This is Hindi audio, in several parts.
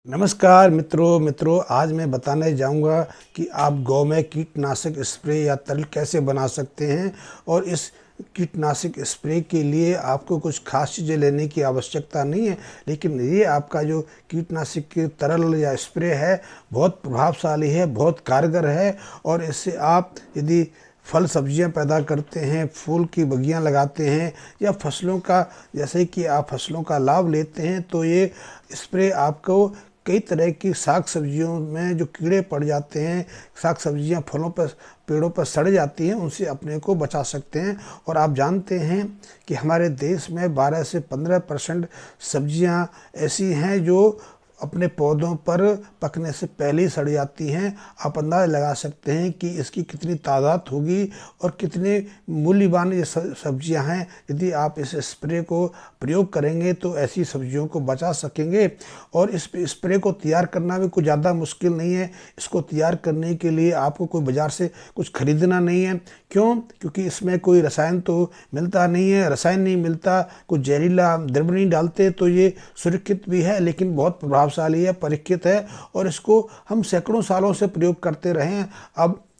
नमस्कार मित्रों आज मैं बताने जाऊंगा कि आप गौ में कीटनाशक स्प्रे या तरल कैसे बना सकते हैं। और इस कीटनाशक स्प्रे के लिए आपको कुछ खास चीज़ें लेने की आवश्यकता नहीं है, लेकिन ये आपका जो कीटनाशक के तरल या स्प्रे है बहुत प्रभावशाली है, बहुत कारगर है। और इससे आप यदि फल सब्जियां पैदा करते हैं, फूल की बगियां लगाते हैं या फसलों का, जैसे कि आप फसलों का लाभ लेते हैं, तो ये स्प्रे आपको कई तरह की साग सब्जियों में जो कीड़े पड़ जाते हैं, साग सब्जियां फलों पर पेड़ों पर सड़ जाती हैं, उनसे अपने को बचा सकते हैं। और आप जानते हैं कि हमारे देश में 12 से 15% सब्जियां ऐसी हैं जो अपने पौधों पर पकने से पहले ही सड़ जाती हैं। आप अंदाज़ लगा सकते हैं कि इसकी कितनी तादाद होगी और कितने मूल्यवान ये सब्जियां हैं। यदि आप इस स्प्रे को प्रयोग करेंगे तो ऐसी सब्जियों को बचा सकेंगे। और इस स्प्रे को तैयार करना भी कुछ ज़्यादा मुश्किल नहीं है। इसको तैयार करने के लिए आपको कोई बाज़ार से कुछ खरीदना नहीं है। क्यों? क्योंकि इसमें कोई रसायन तो मिलता नहीं है, रसायन नहीं मिलता, कुछ जहरीला द्रव्य नहीं डालते, तो ये सुरक्षित भी है, लेकिन बहुत प्रभावशाली है, परीक्षित है। और इसको हम सैकड़ों सालों से प्रयोग करते रहे हैं।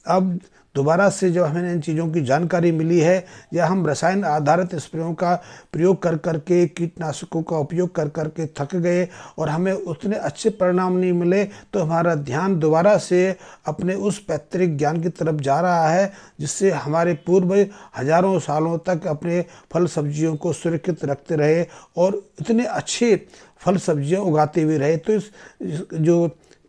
अब दोबारा से जब हमें इन चीज़ों की जानकारी मिली है, या हम रसायन आधारित स्प्रेयों का प्रयोग कर करके, कीटनाशकों का उपयोग कर करके थक गए और हमें उतने अच्छे परिणाम नहीं मिले, तो हमारा ध्यान दोबारा से अपने उस पैतृक ज्ञान की तरफ जा रहा है, जिससे हमारे पूर्वज हजारों सालों तक अपने फल सब्जियों को सुरक्षित रखते रहे और इतने अच्छे फल सब्जियां उगाते हुए रहे। तो इस जो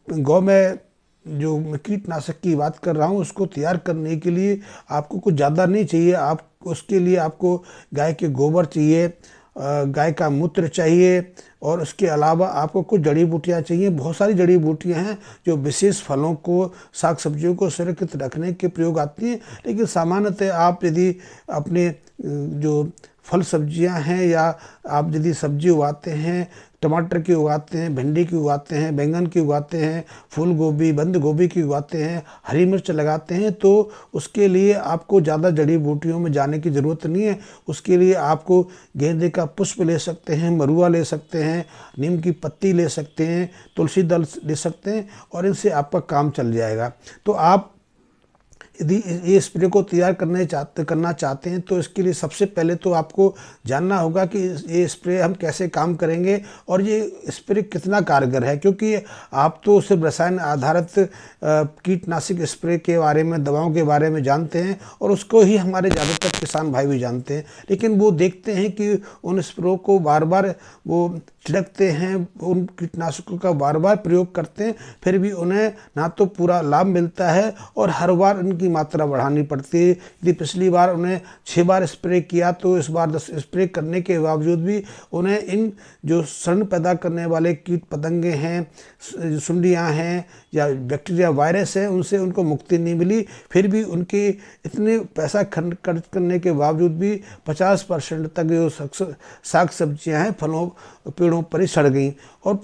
गौ में जो मैं कीटनाशक की बात कर रहा हूँ, उसको तैयार करने के लिए आपको कुछ ज़्यादा नहीं चाहिए। आप उसके लिए आपको गाय के गोबर चाहिए, गाय का मूत्र चाहिए, और उसके अलावा आपको कुछ जड़ी बूटियाँ चाहिए। बहुत सारी जड़ी बूटियाँ हैं जो विशेष फलों को, साग सब्जियों को सुरक्षित रखने के प्रयोग आती हैं। लेकिन सामान्यतः आप यदि अपने जो फल सब्जियां हैं, या आप यदि सब्जी उगाते हैं, टमाटर की उगाते हैं, भिंडी की उगाते हैं, बैंगन की उगाते हैं, फूल गोभी, बंद गोभी की उगाते हैं, हरी मिर्च लगाते हैं, तो उसके लिए आपको ज़्यादा जड़ी बूटियों में जाने की ज़रूरत नहीं है। उसके लिए आपको गेंदे का पुष्प ले सकते हैं, मरुआ ले सकते हैं, नीम की पत्ती ले सकते हैं, तुलसी दल ले सकते हैं, और इनसे आपका काम चल जाएगा। तो आप यदि ये स्प्रे को तैयार करना चाहते हैं, तो इसके लिए सबसे पहले तो आपको जानना होगा कि ये स्प्रे हम कैसे काम करेंगे और ये स्प्रे कितना कारगर है। क्योंकि आप तो सिर्फ रसायन आधारित कीटनाशक स्प्रे के बारे में, दवाओं के बारे में जानते हैं, और उसको ही हमारे ज़्यादातर किसान भाई भी जानते हैं। लेकिन वो देखते हैं कि उन स्प्रे को बार बार वो छिड़कते हैं, उन कीटनाशकों का बार बार प्रयोग करते हैं, फिर भी उन्हें ना तो पूरा लाभ मिलता है और हर बार उनकी मात्रा बढ़ानी पड़ती है। यदि पिछली बार उन्हें 6 बार स्प्रे किया, तो इस बार 10 स्प्रे करने के बावजूद भी उन्हें इन जो सड़न पैदा करने वाले कीट पतंगे हैं, सुंडियाँ हैं या बैक्टीरिया वायरस है, उनसे उनको मुक्ति नहीं मिली। फिर भी उनके इतने पैसा खर्च करने के बावजूद भी 50% तक जो साग सब्जियाँ हैं फलों पेड़ों पर ही सड़ गई। और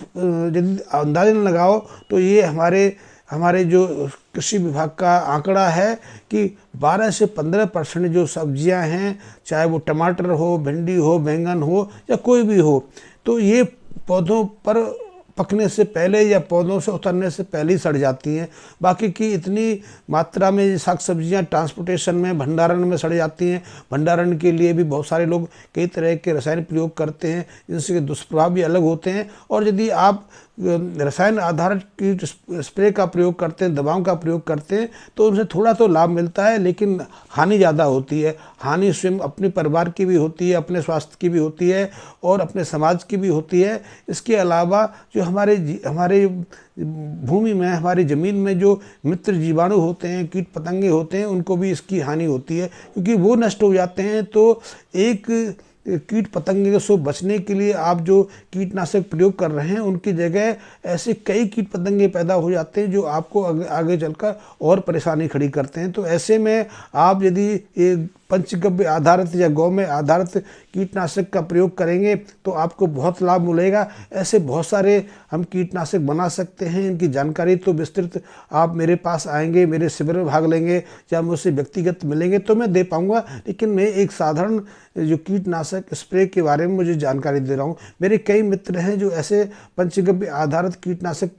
यदि अंदाज़ा लगाओ तो ये हमारे जो कृषि विभाग का आंकड़ा है कि 12 से 15% जो सब्जियां हैं, चाहे वो टमाटर हो, भिंडी हो, बैंगन हो या कोई भी हो, तो ये पौधों पर पकने से पहले या पौधों से उतरने से पहले ही सड़ जाती हैं। बाकी की इतनी मात्रा में साग सब्जियां ट्रांसपोर्टेशन में, भंडारण में सड़ जाती हैं। भंडारण के लिए भी बहुत सारे लोग कई तरह के रसायन प्रयोग करते हैं, जिनसे दुष्प्रभाव भी अलग होते हैं। और यदि आप रसायन आधारित कीट स्प्रे का प्रयोग करते हैं, दवाओं का प्रयोग करते हैं, तो उनसे थोड़ा तो लाभ मिलता है, लेकिन हानि ज़्यादा होती है। हानि स्वयं अपने परिवार की भी होती है, अपने स्वास्थ्य की भी होती है, और अपने समाज की भी होती है। इसके अलावा जो हमारे भूमि में, हमारी ज़मीन में जो मित्र जीवाणु होते हैं, कीट पतंगे होते हैं, उनको भी इसकी हानि होती है, क्योंकि वो नष्ट हो जाते हैं। तो एक कीट पतंगे से बचने के लिए आप जो कीटनाशक प्रयोग कर रहे हैं, उनकी जगह ऐसे कई कीट पतंगे पैदा हो जाते हैं जो आपको आगे चलकर और परेशानी खड़ी करते हैं। तो ऐसे में आप यदि ये पंचगव्य आधारित या गौ में आधारित कीटनाशक का प्रयोग करेंगे तो आपको बहुत लाभ मिलेगा। ऐसे बहुत सारे हम कीटनाशक बना सकते हैं। इनकी जानकारी तो विस्तृत आप मेरे पास आएंगे, मेरे शिविर में भाग लेंगे या मुझसे व्यक्तिगत मिलेंगे तो मैं दे पाऊंगा, लेकिन मैं एक साधारण जो कीटनाशक स्प्रे के बारे में मुझे जानकारी दे रहा हूँ। मेरे कई मित्र हैं जो ऐसे पंचगव्य आधारित कीटनाशक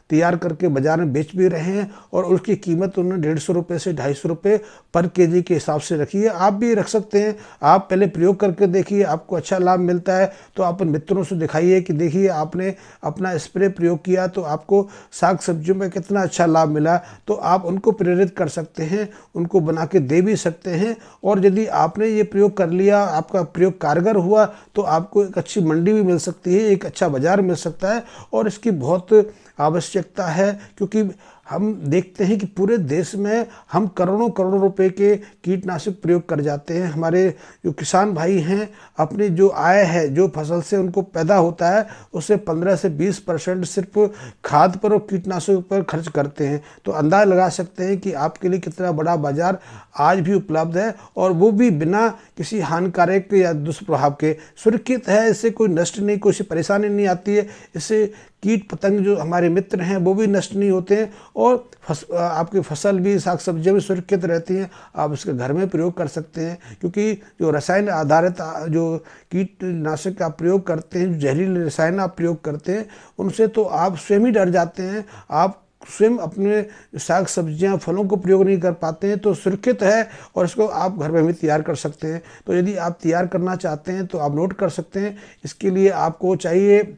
तैयार करके बाजार में बेच भी रहे हैं और उसकी कीमत उन्होंने 150 रुपये से 250 रुपये पर केजी के हिसाब से रखी है। आप भी रख सकते हैं। आप पहले प्रयोग करके देखिए, आपको अच्छा लाभ मिलता है तो अपन मित्रों से दिखाइए कि देखिए आपने अपना स्प्रे प्रयोग किया तो आपको साग सब्जियों में कितना अच्छा लाभ मिला। तो आप उनको प्रेरित कर सकते हैं, उनको बना के दे भी सकते हैं। और यदि आपने ये प्रयोग कर लिया, आपका प्रयोग कारगर हुआ तो आपको एक अच्छी मंडी भी मिल सकती है, एक अच्छा बाजार मिल सकता है। और इसकी बहुत आवश्यकता है क्योंकि हम देखते हैं कि पूरे देश में हम करोड़ों करोड़ों रुपए के कीटनाशक प्रयोग कर जाते हैं। हमारे जो किसान भाई हैं अपनी जो आय है, जो फसल से उनको पैदा होता है, उससे 15 से 20% सिर्फ खाद पर और कीटनाशक पर खर्च करते हैं। तो अंदाज़ लगा सकते हैं कि आपके लिए कितना बड़ा बाजार आज भी उपलब्ध है और वो भी बिना किसी हानिकारक या दुष्प्रभाव के सुरक्षित है। इससे कोई नष्ट नहीं, कोई परेशानी नहीं आती है। इससे कीट पतंग जो हमारे मित्र हैं वो भी नष्ट नहीं होते हैं और आपकी फसल भी, साग सब्जियां भी सुरक्षित रहती हैं। आप इसके घर में प्रयोग कर सकते हैं क्योंकि जो रसायन आधारित जो कीटनाशक का प्रयोग करते हैं, जो जहरीले रसायन आप प्रयोग करते हैं, उनसे तो आप स्वयं ही डर जाते हैं। आप स्वयं अपने साग सब्जियां, फलों को प्रयोग नहीं कर पाते हैं। तो सुरक्षित है और इसको आप घर में भी तैयार कर सकते हैं। तो यदि आप तैयार करना चाहते हैं तो आप नोट कर सकते हैं। इसके लिए आपको चाहिए,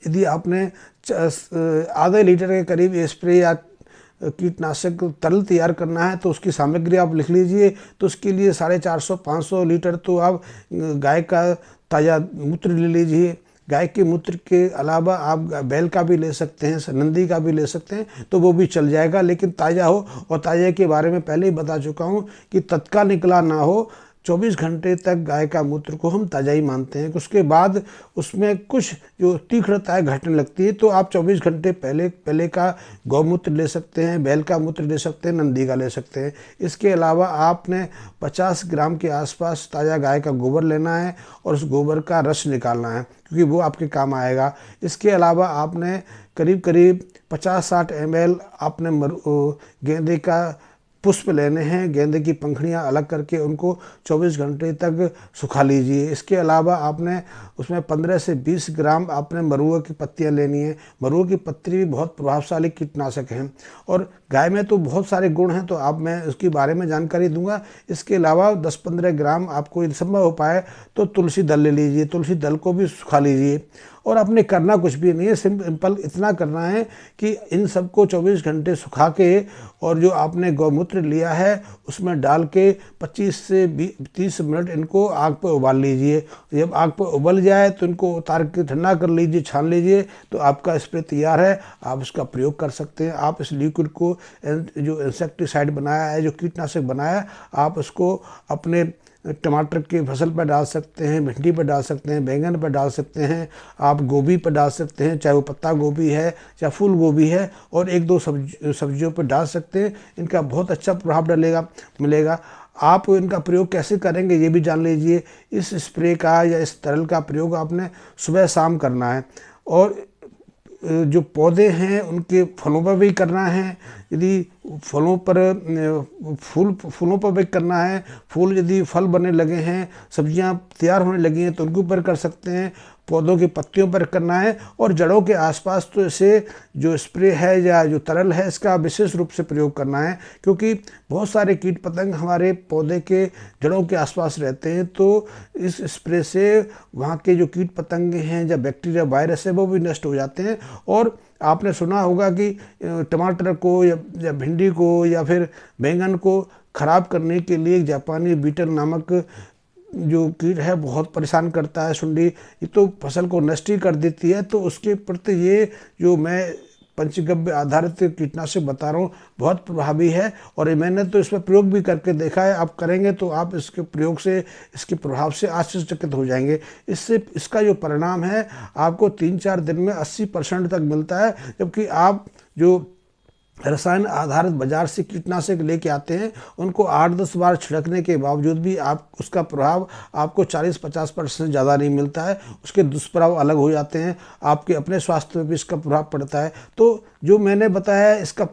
यदि आपने आधे लीटर के करीब स्प्रे या कीटनाशक तरल तैयार करना है तो उसकी सामग्री आप लिख लीजिए। तो उसके लिए 450-500 लीटर तो आप गाय का ताज़ा मूत्र ले लीजिए। गाय के मूत्र के अलावा आप बैल का भी ले सकते हैं, नंदी का भी ले सकते हैं, तो वो भी चल जाएगा, लेकिन ताज़ा हो। और ताज़ा के बारे में पहले ही बता चुका हूँ कि तत्काल निकला ना हो। 24 घंटे तक गाय का मूत्र को हम ताज़ा ही मानते हैं। उसके बाद उसमें कुछ जो तीव्रता है घटने लगती है, तो आप 24 घंटे पहले का गौमूत्र ले सकते हैं, बैल का मूत्र ले सकते हैं, नंदी का ले सकते हैं। इसके अलावा आपने 50 ग्राम के आसपास ताज़ा गाय का गोबर लेना है और उस गोबर का रस निकालना है क्योंकि वो आपके काम आएगा। इसके अलावा आपने करीब करीब 50-60 ml आपने गेंदे का पुष्प लेने हैं। गेंदे की पंखुड़ियाँ अलग करके उनको 24 घंटे तक सुखा लीजिए। इसके अलावा आपने उसमें 15 से 20 ग्राम आपने मरुआ की पत्तियाँ लेनी है। मरुआ की पत्ती भी बहुत प्रभावशाली कीटनाशक हैं और गाय में तो बहुत सारे गुण हैं, तो आप मैं उसके बारे में जानकारी दूंगा। इसके अलावा 10-15 ग्राम आपको यदि संभव हो पाए तो तुलसी दल ले लीजिए। तुलसी दल को भी सुखा लीजिए और आपने करना कुछ भी नहीं है, सिंपल इतना करना है कि इन सबको 24 घंटे सुखा के और जो आपने गौमूत्र लिया है उसमें डाल के 25 से 30 मिनट इनको आग पर उबाल लीजिए। जब आग पर उबल जाए तो इनको उतार के ठंडा कर लीजिए, छान लीजिए, तो आपका स्प्रे तैयार है। आप इसका प्रयोग कर सकते हैं। आप इस लिक्विड को जो इंसेक्टिसाइड बनाया है, जो कीटनाशक बनाया है, आप उसको अपने टमाटर की फसल पर डाल सकते हैं, भिंडी पर डाल सकते हैं, बैंगन पर डाल सकते हैं, आप गोभी पर डाल सकते हैं, चाहे वो पत्ता गोभी है चाहे फूल गोभी है, और 1-2 सब्जियों पर डाल सकते हैं। इनका बहुत अच्छा प्रभाव मिलेगा। आप इनका प्रयोग कैसे करेंगे ये भी जान लीजिए। इस स्प्रे का या इस तरल का प्रयोग आपने सुबह शाम करना है और जो पौधे हैं उनके फलों पर भी करना है। यदि फलों पर भी करना है, फूल यदि फल बनने लगे हैं, सब्जियां तैयार होने लगी हैं तो उनके ऊपर कर सकते हैं। पौधों की पत्तियों पर करना है और जड़ों के आसपास तो इसे जो स्प्रे है या जो तरल है इसका विशेष रूप से प्रयोग करना है क्योंकि बहुत सारे कीट पतंग हमारे पौधे के जड़ों के आसपास रहते हैं। तो इस स्प्रे से वहाँ के जो कीट पतंगे हैं या बैक्टीरिया वायरस है वो भी नष्ट हो जाते हैं। और आपने सुना होगा कि टमाटर को या भिंडी को या फिर बैंगन को खराब करने के लिए जापानी बीटल नामक जो कीट है बहुत परेशान करता है, सुंडी, ये तो फसल को नष्ट ही कर देती है। तो उसके प्रति ये जो मैं पंचगव्य आधारित कीटनाशक बता रहा हूँ बहुत प्रभावी है और मैंने तो इस पर प्रयोग भी करके देखा है। आप करेंगे तो आप इसके प्रयोग से, इसके प्रभाव से आश्चर्यचकित हो जाएंगे। इसका जो परिणाम है आपको 3-4 दिन में 80% तक मिलता है, जबकि आप जो रसायन आधारित बाजार से कीटनाशक लेके आते हैं, उनको 8-10 बार छिड़कने के बावजूद भी आप उसका प्रभाव आपको 40-50% ज़्यादा नहीं मिलता है। उसके दुष्प्रभाव अलग हो जाते हैं, आपके अपने स्वास्थ्य पर भी इसका प्रभाव पड़ता है। तो जो मैंने बताया है इसका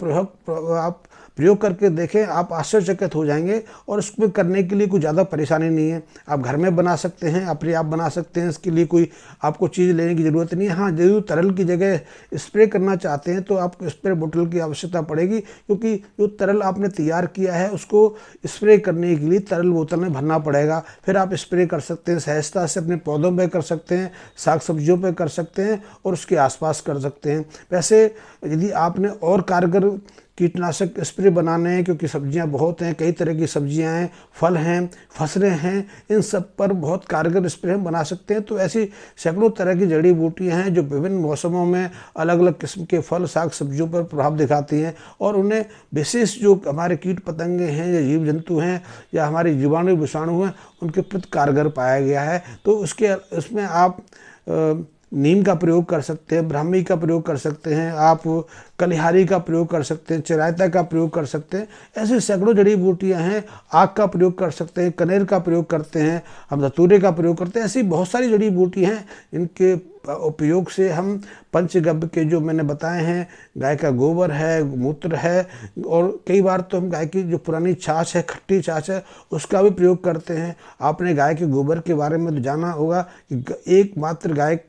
आप प्रयोग करके देखें, आप आश्चर्यचकित हो जाएंगे। और इसमें करने के लिए कोई ज़्यादा परेशानी नहीं है, आप घर में बना सकते हैं, अपने आप बना सकते हैं। इसके लिए कोई आपको चीज़ लेने की ज़रूरत नहीं है। हाँ, जरूर तरल की जगह स्प्रे करना चाहते हैं तो आपको स्प्रे बोतल की आवश्यकता पड़ेगी, क्योंकि जो तरल आपने तैयार किया है उसको स्प्रे करने के लिए तरल बोतल में भरना पड़ेगा। फिर आप स्प्रे कर सकते हैं, सहजता से अपने पौधों पर कर सकते हैं, साग सब्जियों पर कर सकते हैं और उसके आसपास कर सकते हैं। वैसे यदि आपने और कारगर कीटनाशक स्प्रे बनाने हैं, क्योंकि सब्जियां बहुत हैं, कई तरह की सब्जियां हैं, फल हैं, फसलें हैं, इन सब पर बहुत कारगर स्प्रे हम बना सकते हैं। तो ऐसी सैकड़ों तरह की जड़ी बूटियां हैं जो विभिन्न मौसमों में अलग अलग किस्म के फल साग सब्जियों पर प्रभाव दिखाती हैं और उन्हें विशेष जो हमारे कीट पतंगे हैं या जीव जंतु हैं या हमारे जीवाणु विषाणु हैं उनके प्रति कारगर पाया गया है। तो उसमें आप नीम का प्रयोग कर सकते हैं, ब्राह्मी का प्रयोग कर सकते हैं, आप कलिहारी का प्रयोग कर सकते हैं, चिरायता का प्रयोग कर सकते हैं। ऐसे सैकड़ों जड़ी बूटियां हैं, आग का प्रयोग कर सकते हैं, कनेर का प्रयोग करते हैं, हम धतूरे का प्रयोग करते हैं। ऐसी बहुत सारी जड़ी बूटी हैं, इनके उपयोग से हम पंचगव्य के जो मैंने बताए हैं, गाय का गोबर है, मूत्र है, और कई बार तो हम गाय की जो पुरानी छाछ है, खट्टी छाछ है, उसका भी प्रयोग करते हैं। आपने गाय के गोबर के बारे में तो जाना होगा कि एकमात्र गाय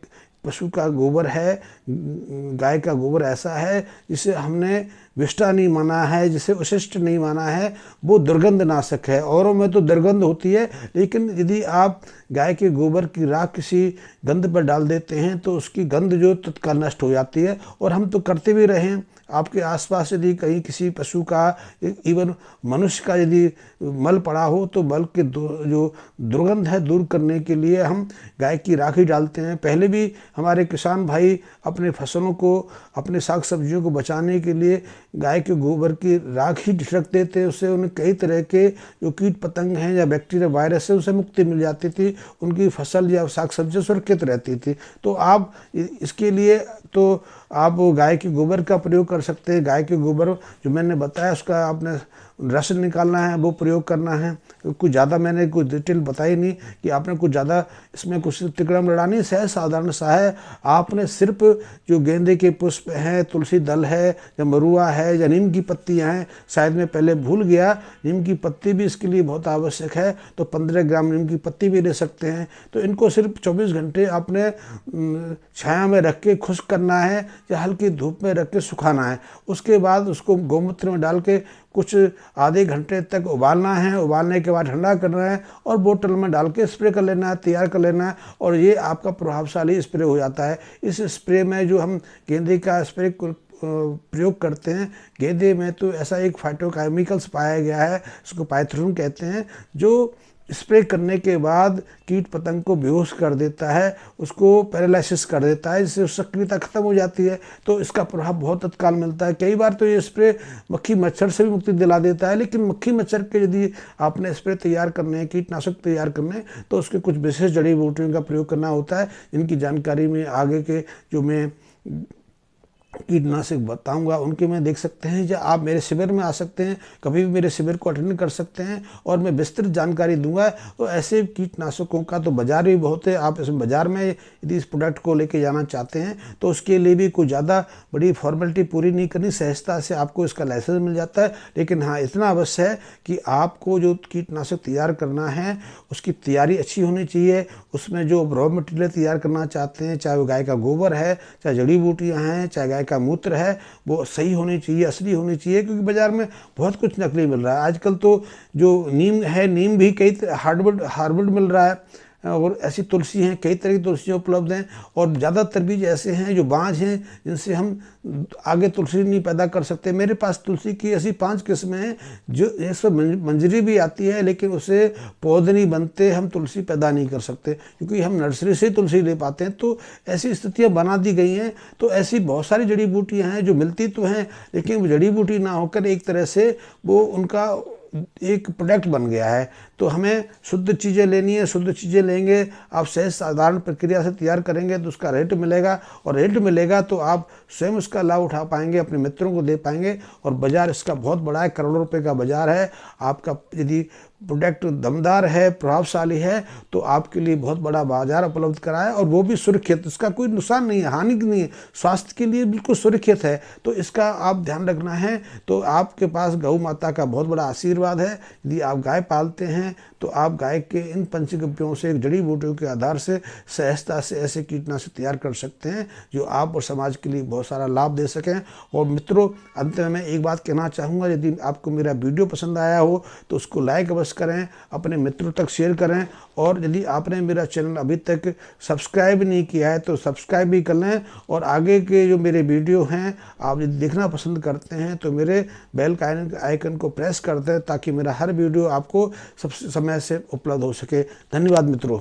पशु का गोबर है, गाय का गोबर ऐसा है जिसे हमने विष्टा नहीं माना है, जिसे उशिष्ट नहीं माना है, वो दुर्गंध नाशक है। औरों में तो दुर्गंध होती है, लेकिन यदि आप गाय के गोबर की राख किसी गंध पर डाल देते हैं तो उसकी गंध जो तत्काल नष्ट हो जाती है। और हम तो करते भी रहे हैं। आपके आसपास यदि कहीं किसी पशु का, इवन मनुष्य का यदि मल पड़ा हो तो मल के जो दुर्गंध है दूर करने के लिए हम गाय की राख ही डालते हैं। पहले भी हमारे किसान भाई अपने फसलों को, अपने साग सब्जियों को बचाने के लिए गाय के गोबर की राख ही छिड़कते थे। उससे उन्हें कई तरह के जो कीट पतंग हैं या बैक्टीरिया वायरस से उसे मुक्ति मिल जाती थी, उनकी फसल या साग सब्जी सुरक्षित रहती थी। तो आप इसके लिए तो आप गाय के गोबर का प्रयोग कर सकते हैं। गाय के गोबर जो मैंने बताया उसका आपने रस निकालना है, वो प्रयोग करना है। कुछ ज़्यादा मैंने कुछ डिटेल बताई नहीं कि आपने कुछ ज़्यादा इसमें कुछ तिकड़म लड़ानी, सहज साधारण सा है। आपने सिर्फ जो गेंदे के पुष्प हैं, तुलसी दल है, या मरुआ है, या नीम की पत्तियां हैं, शायद मैं पहले भूल गया, नीम की पत्ती भी इसके लिए बहुत आवश्यक है, तो 15 ग्राम नीम की पत्ती भी ले सकते हैं। तो इनको सिर्फ 24 घंटे आपने छाया में रख के खुश्क करना है या हल्की धूप में रख के सुखाना है। उसके बाद उसको गौमूत्र में डाल के कुछ आधे घंटे तक उबालना है। उबालने के बाद ठंडा करना है और बोतल में डाल के स्प्रे कर लेना है, तैयार कर लेना है, और ये आपका प्रभावशाली स्प्रे हो जाता है। इस स्प्रे में जो हम गेंदे का स्प्रे प्रयोग करते हैं, गेंदे में तो ऐसा एक फाइटोकेमिकल्स पाया गया है, उसको पाइथ्रोन कहते हैं, जो स्प्रे करने के बाद कीट पतंग को बेहोश कर देता है, उसको पैरालिसिस कर देता है, जिससे सक्रियता खत्म हो जाती है। तो इसका प्रभाव बहुत तत्काल मिलता है। कई बार तो ये स्प्रे मक्खी मच्छर से भी मुक्ति दिला देता है, लेकिन मक्खी मच्छर के यदि आपने स्प्रे तैयार करने हैं, कीटनाशक तैयार करने हैं, तो उसके कुछ विशेष जड़ी बूटियों का प्रयोग करना होता है, जिनकी जानकारी में आगे के जो मैं कीटनाशक बताऊंगा उनके में देख सकते हैं। या आप मेरे शिविर में आ सकते हैं, कभी भी मेरे शिविर को अटेंड कर सकते हैं और मैं विस्तृत जानकारी दूंगा। तो ऐसे कीटनाशकों का तो बाजार भी बहुत है। आप इस बाजार में यदि इस प्रोडक्ट को लेके जाना चाहते हैं तो उसके लिए भी कोई ज़्यादा बड़ी फॉर्मेलिटी पूरी नहीं करनी, सहजता से आपको इसका लाइसेंस मिल जाता है। लेकिन हाँ, इतना अवश्य है कि आपको जो कीटनाशक तैयार करना है उसकी तैयारी अच्छी होनी चाहिए। उसमें जो रॉ मटेरियल तैयार करना चाहते हैं, चाहे वो गाय का गोबर है, चाहे जड़ी बूटियाँ हैं, चाहे गाय का मूत्र है, वो सही होनी चाहिए, असली होनी चाहिए। क्योंकि बाजार में बहुत कुछ नकली मिल रहा है। आजकल तो जो नीम है, नीम भी कई हार्डवुड मिल रहा है, और ऐसी तुलसी हैं, कई तरह की तुलसियाँ उपलब्ध हैं। और ज़्यादातर बीज ऐसे हैं जो बाँझ हैं, जिनसे हम आगे तुलसी नहीं पैदा कर सकते। मेरे पास तुलसी की ऐसी 5 किस्में हैं जो इसमें मंजरी भी आती है, लेकिन उससे पौधे नहीं बनते, हम तुलसी पैदा नहीं कर सकते, क्योंकि हम नर्सरी से तुलसी ले पाते हैं। तो ऐसी स्थितियाँ बना दी गई हैं। तो ऐसी बहुत सारी जड़ी बूटियाँ हैं जो मिलती तो हैं, लेकिन वो जड़ी बूटी ना होकर एक तरह से वो उनका एक प्रोडक्ट बन गया है। तो हमें शुद्ध चीज़ें लेनी है। शुद्ध चीज़ें लेंगे, आप सहज साधारण प्रक्रिया से तैयार करेंगे तो उसका रेट मिलेगा, और रेट मिलेगा तो आप स्वयं उसका लाभ उठा पाएंगे, अपने मित्रों को दे पाएंगे। और बाज़ार इसका बहुत बड़ा है, करोड़ों रुपए का बाज़ार है। आपका यदि प्रोडक्ट दमदार है, प्रभावशाली है, तो आपके लिए बहुत बड़ा बाजार उपलब्ध कराए, और वो भी सुरक्षित। इसका कोई नुकसान नहीं है, हानि नहीं है, स्वास्थ्य के लिए बिल्कुल सुरक्षित है। तो इसका आप ध्यान रखना है। तो आपके पास गौ माता का बहुत बड़ा आशीर्वाद है। यदि आप गाय पालते हैं तो आप गाय के इन पंचगव्यों से, जड़ी बूटियों के आधार से सहजता से ऐसे कीटनाशक तैयार कर सकते हैं जो आप और समाज के लिए बहुत सारा लाभ दे सकें। और मित्रों, अंत में मैं एक बात कहना चाहूँगा, यदि आपको मेरा वीडियो पसंद आया हो तो उसको लाइक अवश्य करें, अपने मित्रों तक शेयर करें, और यदि आपने मेरा चैनल अभी तक सब्सक्राइब नहीं किया है तो सब्सक्राइब भी कर लें। और आगे के जो मेरे वीडियो हैं आप यदि देखना पसंद करते हैं तो मेरे बेल आइकन को प्रेस कर दें, ताकि मेरा हर वीडियो आपको सब समय से उपलब्ध हो सके। धन्यवाद मित्रों।